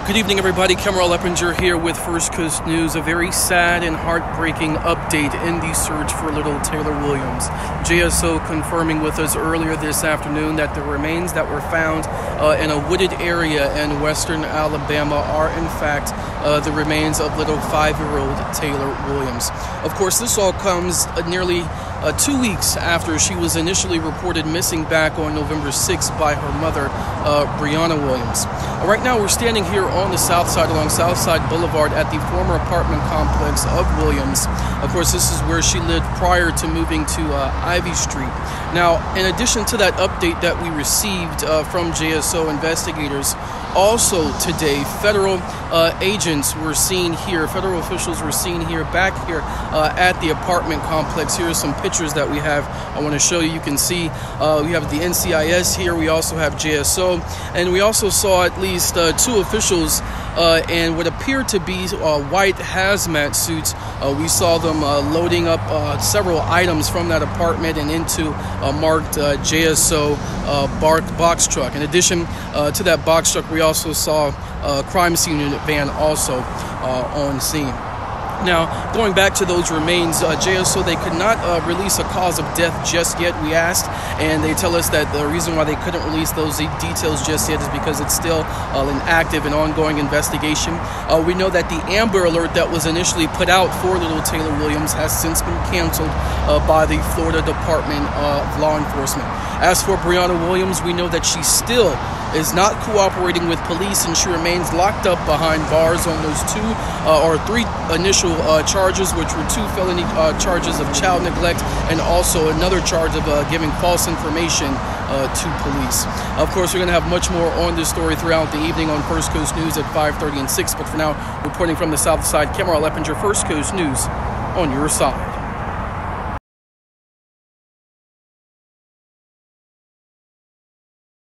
Good evening, everybody. Cameron Leppinger here with First Coast News. A very sad and heartbreaking update in the search for little Taylor Williams. JSO confirming with us earlier this afternoon that the remains that were found in a wooded area in western Alabama are in fact the remains of little 5-year-old Taylor Williams. Of course, this all comes nearly 2 weeks after she was initially reported missing back on November 6th by her mother, Brianna Williams. Right now, we're standing here on the Southside along Southside Boulevard at the former apartment complex of Williams. Of course, this is where she lived prior to moving to Ivy Street. Now, in addition to that update that we received from JSO investigators, also today, federal agents were seen here, federal officials were seen here, back here at the apartment complex. Here are some pictures that we have. I want to show you. You can see we have the NCIS here. We also have JSO, and we also saw at least 2 officials in what appeared to be white hazmat suits. We saw them loading up several items from that apartment and into a marked JSO box truck. In addition to that box truck, we also saw a crime scene unit van also on scene. Now, going back to those remains, JSO, they could not release a cause of death just yet, we asked, and they tell us that the reason why they couldn't release those details just yet is because it's still an active and ongoing investigation. We know that the Amber Alert that was initially put out for little Taylor Williams has since been canceled by the Florida Department of Law Enforcement. As for Brianna Williams, we know that she still is not cooperating with police, and she remains locked up behind bars on those 3 initial charges, which were 2 felony charges of child neglect and also another charge of giving false information to police. Of course, we're going to have much more on this story throughout the evening on First Coast News at 5:30 and 6, but for now, reporting from the South Side, Cameron Leppinger, First Coast News, on your side.